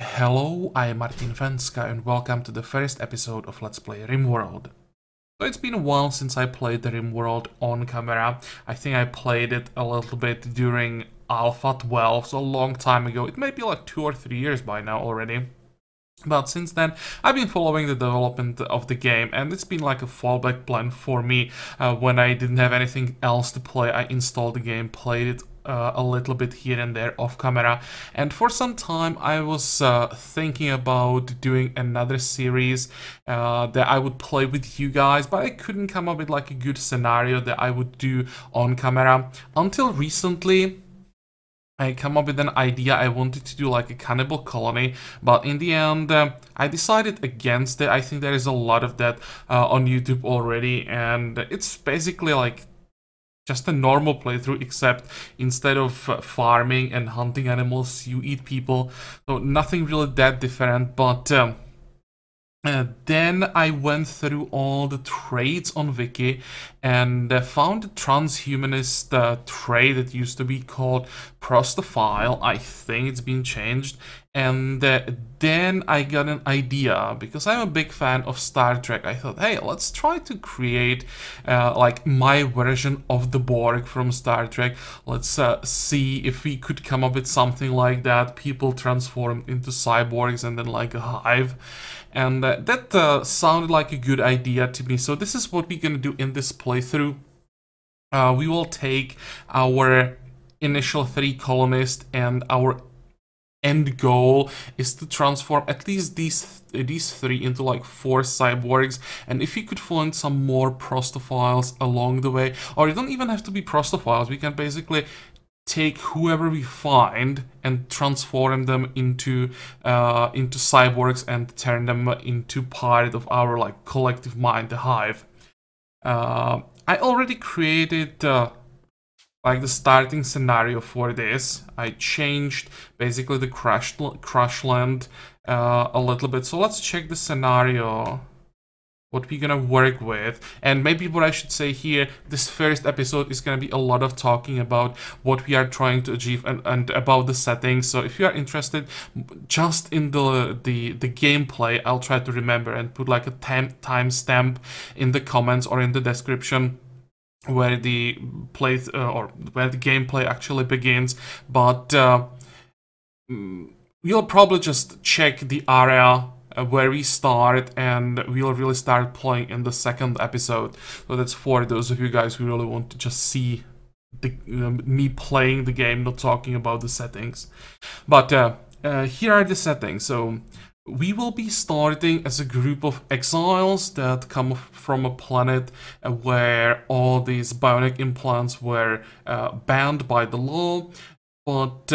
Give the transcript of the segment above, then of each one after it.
Hello, I am Fencka and welcome to the first episode of Let's Play RimWorld. So it's been a while since I played the RimWorld on camera. I think I played it a little bit during Alpha 12, so a long time ago. It may be like 2 or 3 years by now already. But since then, I've been following the development of the game, and it's been like a fallback plan for me. When I didn't have anything else to play, I installed the game, played it a little bit here and there off camera, and for some time I was thinking about doing another series that I would play with you guys, but I couldn't come up with like a good scenario that I would do on camera until recently. I come up with an idea. I wanted to do like a cannibal colony, but in the end I decided against it. I think there is a lot of that on YouTube already, and it's basically like just a normal playthrough, except instead of farming and hunting animals, you eat people. So nothing really that different, but then I went through all the traits on Wiki and found a transhumanist trait that used to be called Prostophile. I think it's been changed. And then I got an idea, because I'm a big fan of Star Trek. I thought, hey, let's try to create like my version of the Borg from Star Trek. Let's see if we could come up with something like that. People transformed into cyborgs and then like a hive. And that sounded like a good idea to me. So this is what we're gonna do in this playthrough. We will take our initial 3 colonists, and our end goal is to transform at least these 3 into like 4 cyborgs. And if we could find some more prostophiles along the way, or you don't even have to be prostophiles, we can basically take whoever we find and transform them into cyborgs and turn them into part of our like collective mind, the hive. I already created like the starting scenario for this. I changed basically the crash land a little bit. So let's check the scenario, what we're gonna work with. And maybe what I should say here, this first episode is gonna be a lot of talking about what we are trying to achieve and about the settings. So if you are interested just in the gameplay, I'll try to remember and put like a timestamp in the comments or in the description where the or where the gameplay actually begins. But we'll probably just check the area where we start, and we'll really start playing in the second episode. So that's for those of you guys who really want to just see me playing the game, not talking about the settings. But here are the settings. So we will be starting as a group of exiles that come from a planet where all these bionic implants were banned by the law, but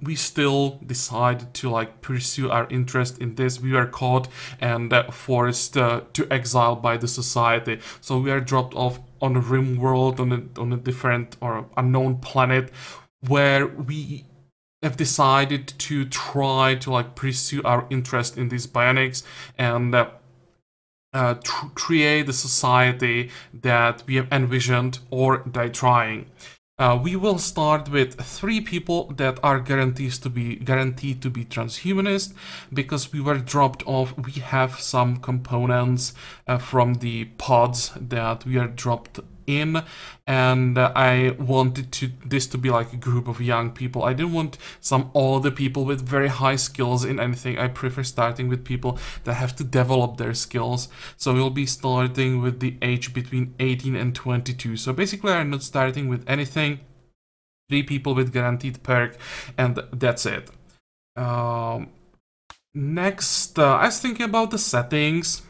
we still decided to like pursue our interest in this. We were caught and forced to exile by the society, so we are dropped off on a RimWorld, on a different or unknown planet, where we have decided to try to like pursue our interest in these bionics and create the society that we have envisioned or die trying. We will start with 3 people that are guaranteed to be transhumanist, because we were dropped off. We have some components from the pods that we are dropped in, and I wanted this to be like a group of young people. I didn't want some older people with very high skills in anything. I prefer starting with people that have to develop their skills. So we'll be starting with the age between 18 and 22. So basically I'm not starting with anything. 3 people with guaranteed perk, and that's it. Next, I was thinking about the settings,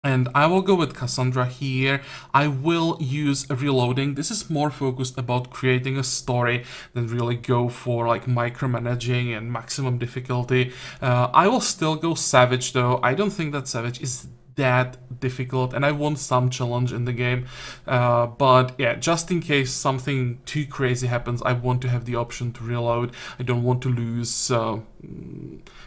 and I will go with Cassandra here. I will use reloading. This is more focused about creating a story than really go for like micromanaging and maximum difficulty. I will still go Savage though. I don't think that Savage is that difficult, and I want some challenge in the game, but yeah, just in case something too crazy happens, I want to have the option to reload. I don't want to lose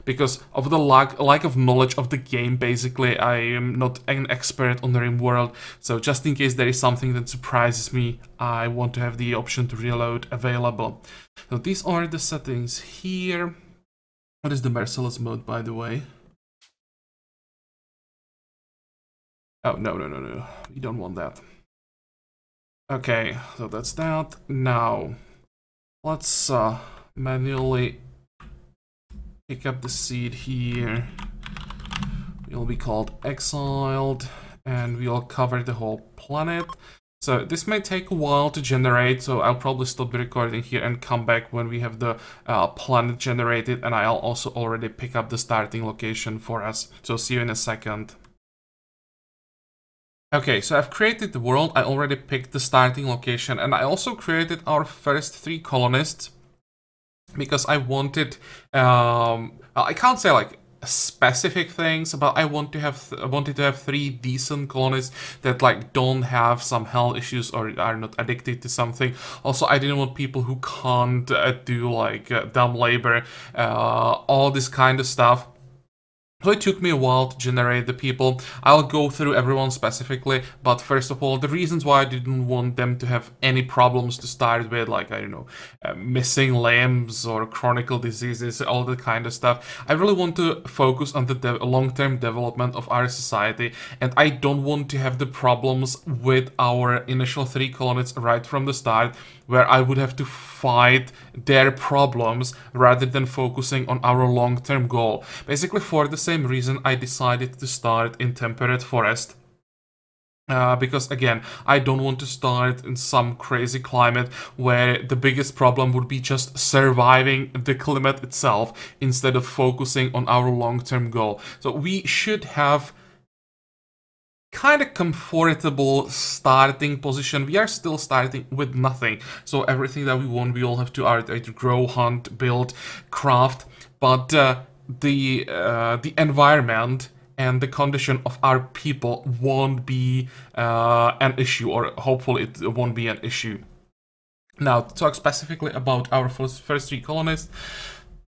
because of the lack of knowledge of the game. Basically, I am not an expert on the RimWorld, so just in case there is something that surprises me, I want to have the option to reload available. So these are the settings here. What is the merciless mode, by the way? Oh, no, no, no, no. We don't want that. Okay, so that's that. Now, let's manually pick up the seed here. It'll be called exiled, and we'll cover the whole planet. So this may take a while to generate, so I'll probably stop the recording here and come back when we have the planet generated, and I'll also already pick up the starting location for us. So see you in a second. Okay, so I've created the world, I already picked the starting location, and I also created our first 3 colonists, because I wanted, I can't say like specific things, but I wanted to have 3 decent colonists that like don't have some health issues or are not addicted to something. Also, I didn't want people who can't do like dumb labor, all this kind of stuff. So it took me a while to generate the people. I'll go through everyone specifically, but first of all, the reasons why I didn't want them to have any problems to start with, like, I don't know, missing limbs or chronic diseases, all that kind of stuff. I really want to focus on the long-term development of our society, and I don't want to have the problems with our initial 3 colonists right from the start, where I would have to fight their problems rather than focusing on our long-term goal. Basically, for the same reason, I decided to start in temperate forest. Because again, I don't want to start in some crazy climate where the biggest problem would be just surviving the climate itself instead of focusing on our long-term goal. So we should have kind of comfortable starting position. We are still starting with nothing, so everything that we want, we all have to either grow, hunt, build, craft, but the environment and the condition of our people won't be an issue, or hopefully it won't be an issue. Now, to talk specifically about our first 3 colonists,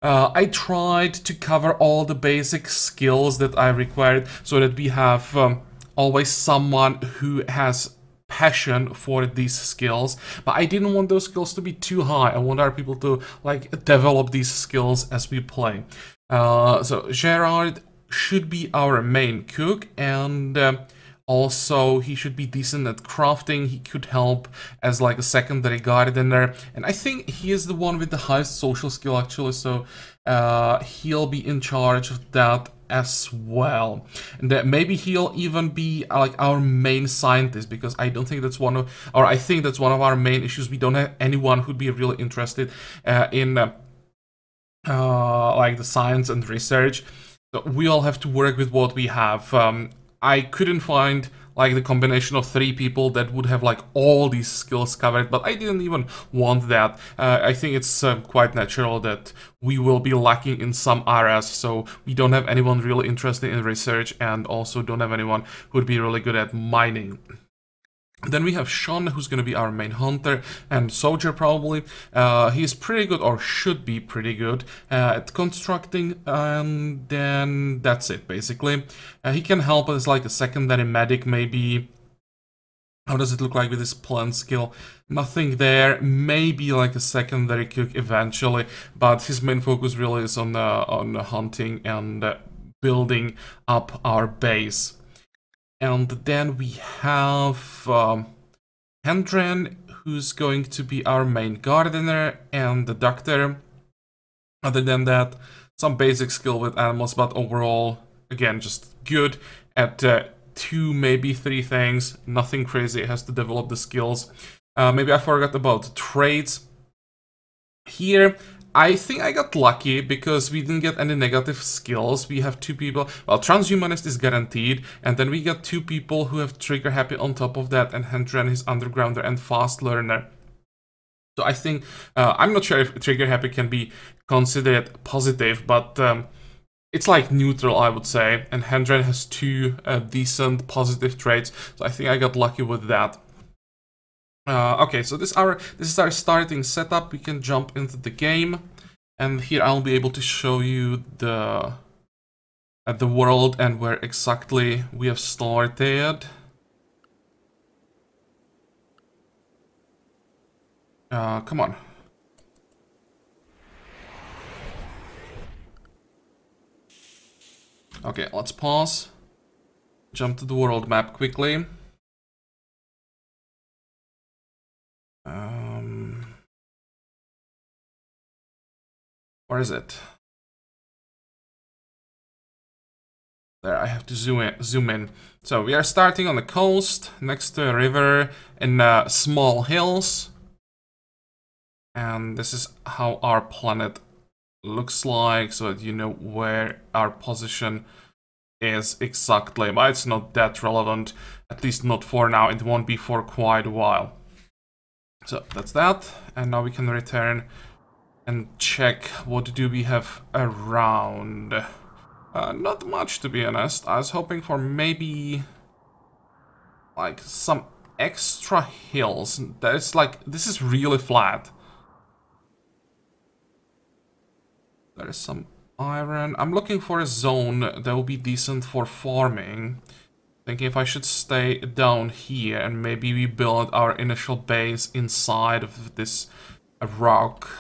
I tried to cover all the basic skills that I required so that we have always someone who has passion for these skills, but I didn't want those skills to be too high. I want our people to like develop these skills as we play. So Gerard should be our main cook, and also he should be decent at crafting. He could help as like a secondary gardener, and I think he is the one with the highest social skill actually, so he'll be in charge of that as well. And maybe he'll even be like our main scientist, because I don't think that's one of, or I think that's one of our main issues. We don't have anyone who'd be really interested in like the science and research. So we all have to work with what we have. I couldn't find like the combination of 3 people that would have like all these skills covered, but I didn't even want that. I think it's quite natural that we will be lacking in some areas, so we don't have anyone really interested in research, and also don't have anyone who would be really good at mining. Then we have Sean, who's going to be our main hunter and soldier probably. He's pretty good, or should be pretty good, at constructing, and then that's it basically. He can help as like a secondary medic maybe. How does it look like with his plant skill? Nothing there. Maybe like a secondary cook eventually, but his main focus really is on hunting and building up our base. And then we have Hendren, who's going to be our main gardener, and the doctor. Other than that, some basic skill with animals, but overall, again, just good at 2, maybe 3 things. Nothing crazy, it has to develop the skills. Maybe I forgot about traits. Here, I think I got lucky because we didn't get any negative skills. We have 2 people. Well, Transhumanist is guaranteed, and then we got 2 people who have trigger happy on top of that, and Hendren is undergrounder and fast learner. So I think, I'm not sure if trigger happy can be considered positive, but it's like neutral, I would say. And Hendren has 2 decent positive traits, so I think I got lucky with that. Okay, so this is our starting setup. We can jump into the game, and here I'll be able to show you the world and where exactly we have started. Come on. Okay, let's pause. Jump to the world map quickly. Where is it? There, I have to zoom in. So we are starting on the coast, next to a river, in small hills. And this is how our planet looks like, so that you know where our position is exactly. But it's not that relevant, at least not for now. It won't be for quite a while. So that's that, and now we can return and check what do we have around. Not much, to be honest. I was hoping for maybe like some extra hills. There's like, this is really flat. There is some iron. I'm looking for a zone that will be decent for farming. Thinking if I should stay down here and maybe we build our initial base inside of this rock.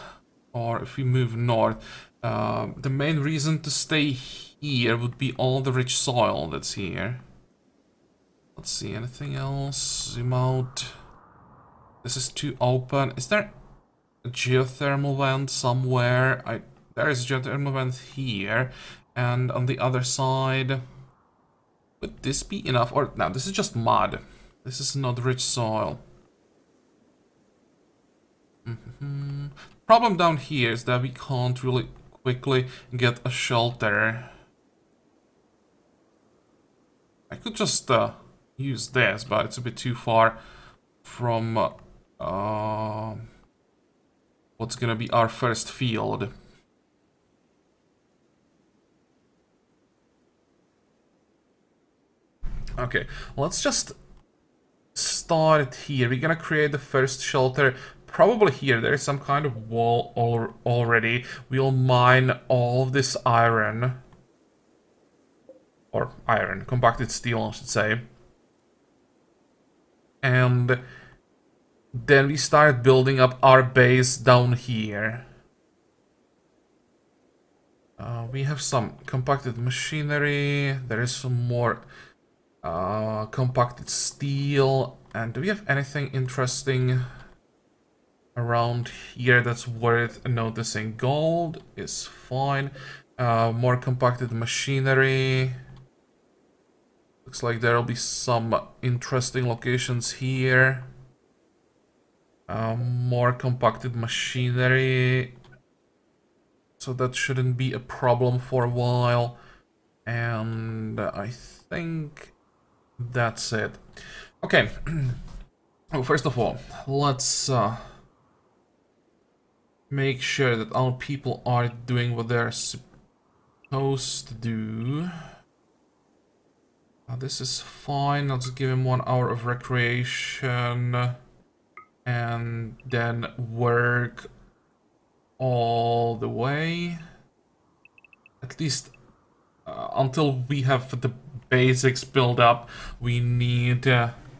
Or if we move north. The main reason to stay here would be all the rich soil that's here. Let's see, anything else? Zoom out. This is too open. Is there a geothermal vent somewhere? There is a geothermal vent here. And on the other side... Would this be enough? Or no, this is just mud. This is not rich soil. Problem down here is that we can't really quickly get a shelter. I could just use this, but it's a bit too far from what's gonna be our first field. Okay, let's just start here. We're gonna create the first shelter. Probably here. There is some kind of wall already. We'll mine all of this iron. Or iron. Compacted steel, I should say. And then we start building up our base down here. We have some compacted machinery. There is some more compacted steel. And do we have anything interesting around here that's worth noticing? Gold is fine. More compacted machinery. Looks like there'll be some interesting locations here. More compacted machinery. So that shouldn't be a problem for a while. And I think that's it. Okay. Oh, first of all, let's make sure that our people are doing what they're supposed to do. This is fine. Let's give him 1 hour of recreation. And then work all the way. At least until we have the basics built up, we need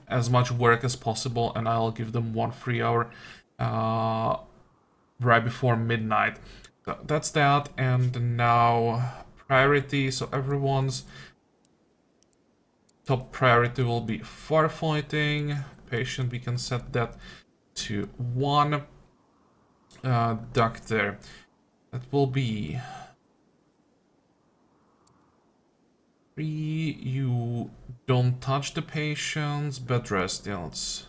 as much work as possible. And I'll give them 1 free hour right before midnight. So that's that. And now priority. So everyone's top priority will be firefighting. Patient, we can set that to 1. Doctor, that will be 3. You don't touch the patients. Bed rest, yeah, let's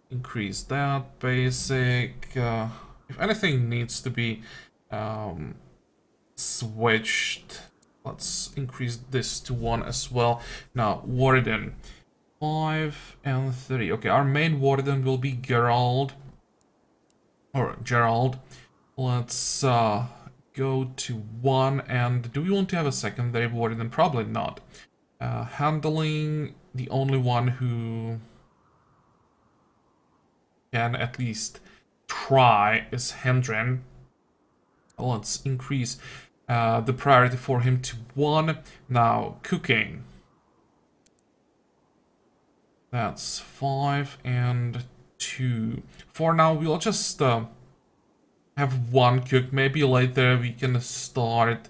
increase that. Basic. If anything needs to be switched, let's increase this to 1 as well. Now, Warden, 5 and 3. Okay, our main Warden will be Gerald. Or Gerald. Let's go to 1. And do we want to have a secondary Warden? Probably not. Handling, the only one who can at least try is Hendren. Let's increase the priority for him to 1. Now, cooking. That's 5 and 2. For now, we'll just have 1 cook. Maybe later we can start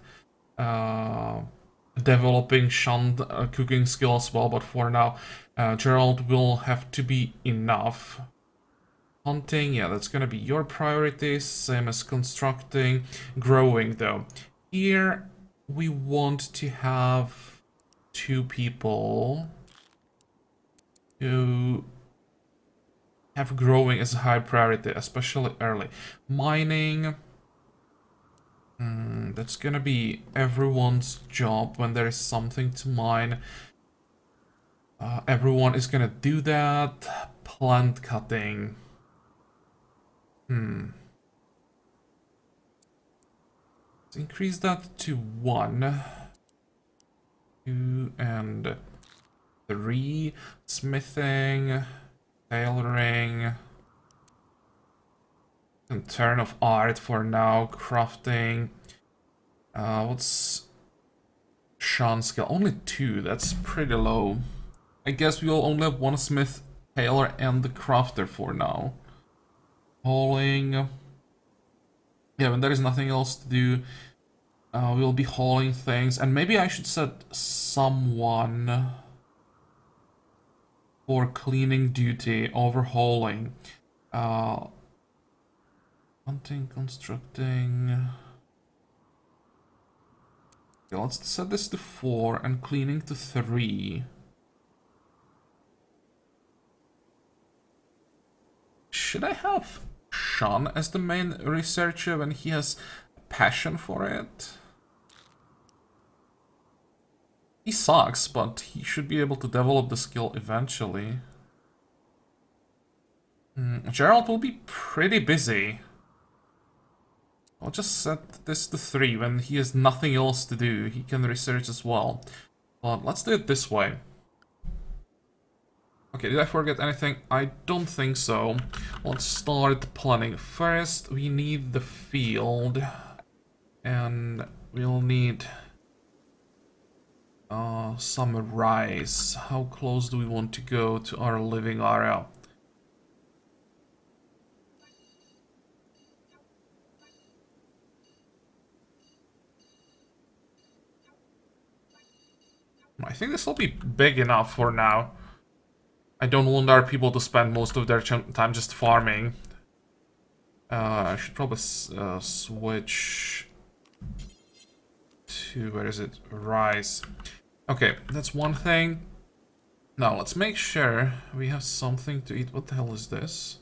developing Shunned cooking skill as well, but for now, Gerald will have to be enough. Hunting, yeah, that's gonna be your priority, same as constructing. Growing, though. Here, we want to have 2 people who have growing as a high priority, especially early. Mining, that's gonna be everyone's job when there is something to mine. Everyone is gonna do that. Plant cutting. Let's increase that to 1, 2, and 3. Smithing, tailoring, and turn of art for now. Crafting. What's Sean's skill? Only 2. That's pretty low. I guess we'll only have 1 smith, tailor, and the crafter for now. Hauling. Yeah, when there is nothing else to do, we'll be hauling things. And maybe I should set someone for cleaning duty over hauling. Hunting, constructing. Okay, let's set this to 4 and cleaning to 3. Should I have Sean as the main researcher when he has a passion for it? He sucks, but he should be able to develop the skill eventually. Gerald will be pretty busy. I'll just set this to 3. When he has nothing else to do, he can research as well. But let's do it this way. Okay, did I forget anything? I don't think so. Let's start planning. First, we need the field. And we'll need some rice. How close do we want to go to our living area? I think this will be big enough for now. I don't want our people to spend most of their time just farming. I should probably switch to, where is it? Rice. Okay, that's one thing. Now, let's make sure we have something to eat. What the hell is this?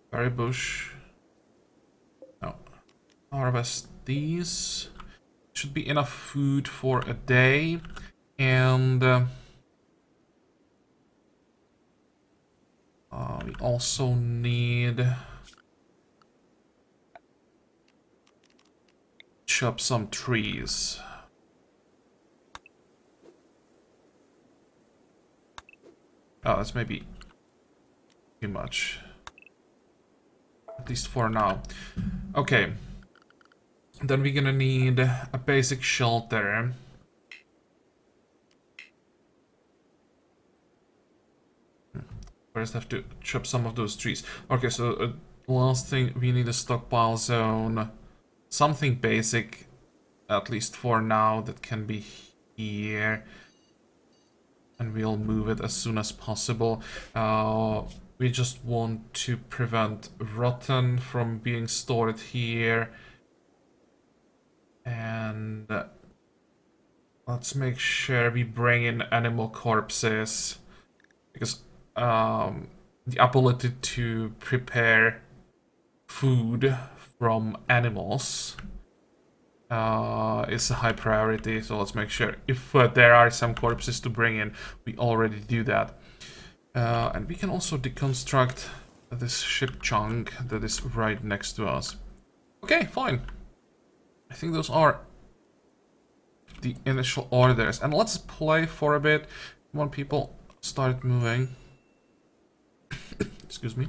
Berry bush. No. Harvest these. Should be enough food for a day. And we also need chop some trees. Oh, that's maybe too much. At least for now. Okay. Then we're gonna need a basic shelter. First have to chop some of those trees. Okay, so last thing, we need a stockpile zone. Something basic, at least for now, that can be here. And we'll move it as soon as possible. We just want to prevent rotten from being stored here. And let's make sure we bring in animal corpses. Because the ability to prepare food from animals is a high priority, so let's make sure if there are some corpses to bring in, we already do that. And we can also deconstruct this ship chunk that is right next to us. Okay, fine. I think those are the initial orders, and let's play for a bit. Come on, people, start moving. Excuse me.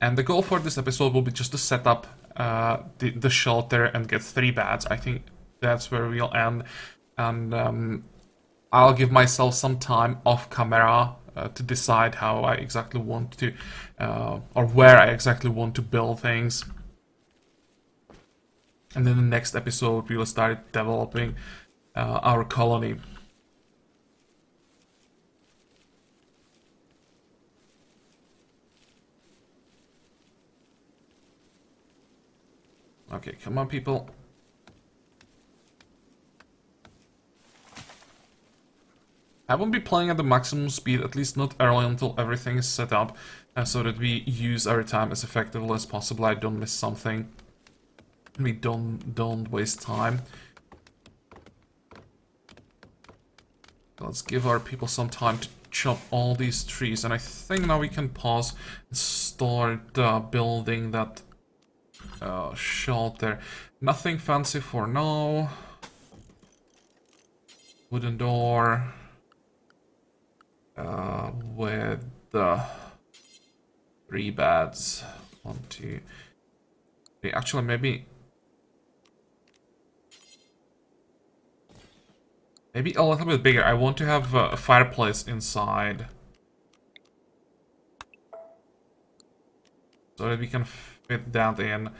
And the goal for this episode will be just to set up the shelter and get 3 beds. I think that's where we'll end. And I'll give myself some time off camera to decide how I exactly want to, or where I exactly want to build things. And then the next episode, we will start developing our colony. Okay, come on, people. I won't be playing at the maximum speed, at least not early until everything is set up, so that we use our time as effectively as possible. I don't miss something. We don't waste time. Let's give our people some time to chop all these trees, and I think now we can pause and start building that shelter. Nothing fancy for now. Wooden door with 3 beds. 1, 2, 3. Actually, maybe a little bit bigger. I want to have a fireplace inside, so that we can fit that in.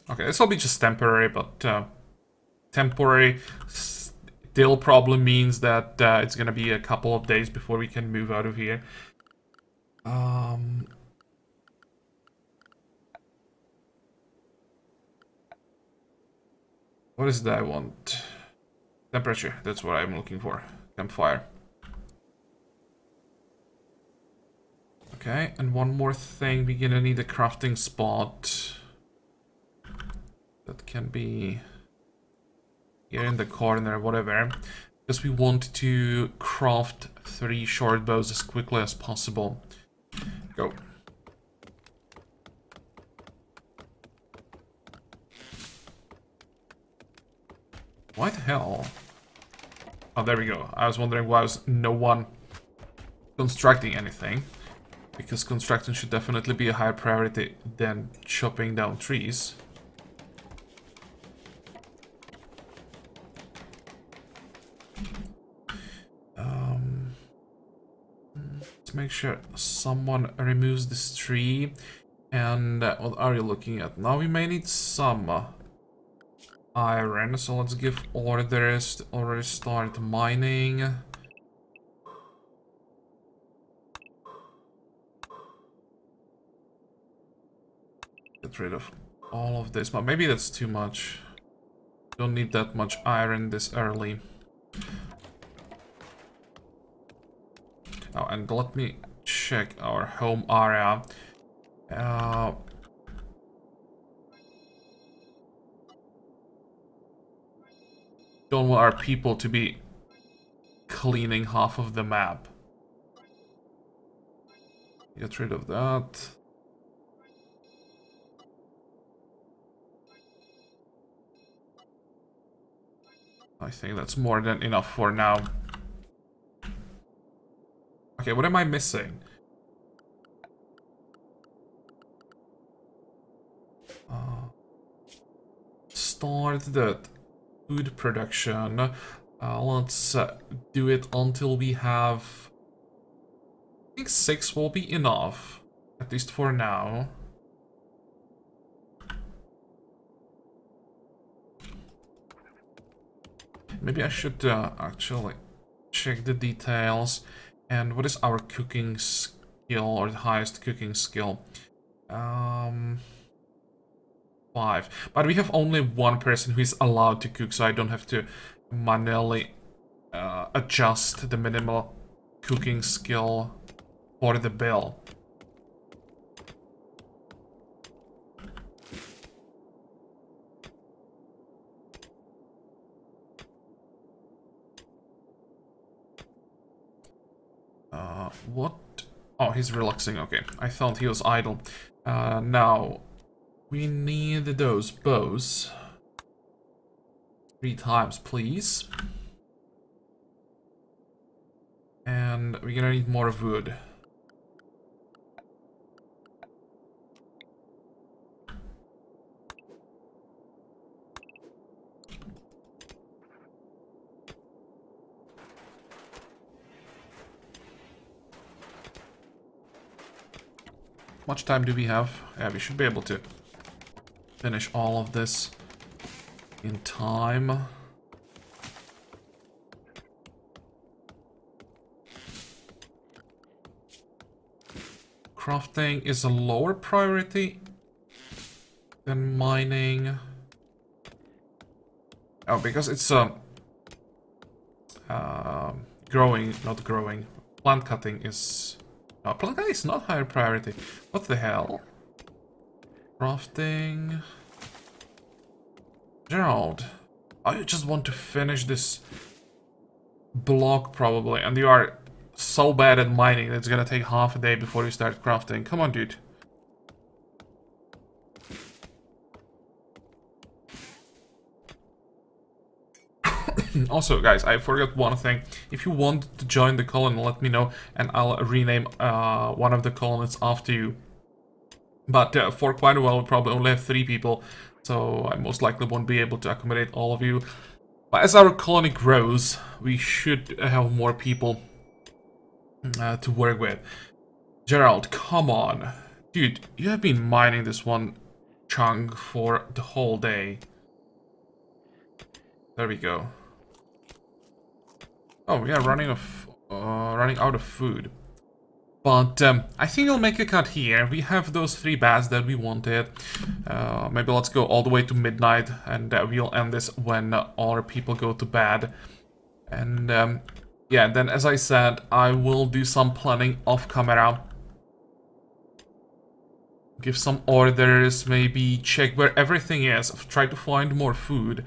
Okay, this will be just temporary, but temporary still probably means that it's gonna be a couple of days before we can move out of here. What is that I want? Temperature, that's what I'm looking for. Campfire. Okay, and one more thing, we're gonna need a crafting spot. That can be here in the corner, whatever. Because we want to craft 3 short bows as quickly as possible. Go. What the hell? Oh, there we go. I was wondering why was no one constructing anything. Because construction should definitely be a higher priority than chopping down trees. Let's make sure someone removes this tree. And what are you looking at? Now we may need some iron, so let's give orders to already start mining. Get rid of all of this, but maybe that's too much. Don't need that much iron this early. Oh, and let me check our home area. Don't want our people to be cleaning half of the map. Get rid of that. I think that's more than enough for now. Okay, what am I missing? Start that food production. Let's do it until we have... I think 6 will be enough. At least for now. Maybe I should actually check the details. And what is our cooking skill, or the highest cooking skill? 5. But we have only 1 person who is allowed to cook, so I don't have to manually adjust the minimal cooking skill for the bill. What? Oh, he's relaxing. Okay, I thought he was idle. Now, we need those bows. 3 times, please. And we're gonna need more wood. much time do we have? Yeah, we should be able to finish all of this in time. Crafting is a lower priority than mining. Oh, because it's growing, not growing. Plant cutting is... No, plant cutting is not higher priority. What the hell? Crafting... Gerald, you just want to finish this block probably, and you are so bad at mining that it's gonna take half a day before you start crafting. Come on, dude. Also, guys, I forgot one thing. If you want to join the colony, let me know, and I'll rename one of the colonies after you. But for quite a while, we probably only have 3 people, so I most likely won't be able to accommodate all of you. But as our colony grows, we should have more people to work with. Gerald, come on. Dude, you have been mining this one chunk for the whole day. There we go. Oh, we are running out of food. But I think I'll make a cut here. We have those 3 bats that we wanted. Maybe let's go all the way to midnight, and we'll end this when all our people go to bed. And yeah, then as I said, I will do some planning off camera. Give some orders, maybe check where everything is. Try to find more food.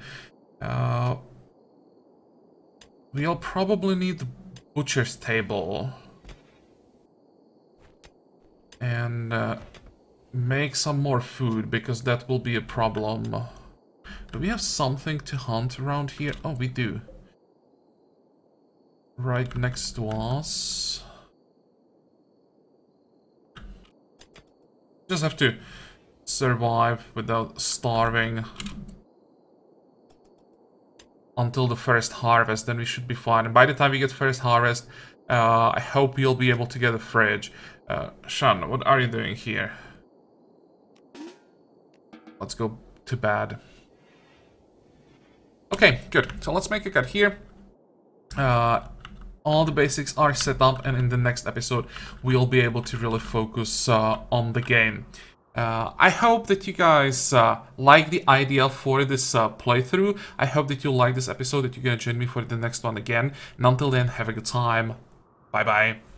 We'll probably need the butcher's table. And make some more food, because that will be a problem. Do we have something to hunt around here? Oh, we do. Right next to us. Just have to survive without starving until the first harvest, then we should be fine. And by the time we get first harvest, I hope you'll be able to get a fridge. Sean, what are you doing here? Let's go to bed. Okay, good. So let's make a cut here. All the basics are set up, and in the next episode, we'll be able to really focus on the game. I hope that you guys like the idea for this playthrough. I hope that you like this episode, that you're gonna join me for the next one again. And until then, have a good time. Bye-bye.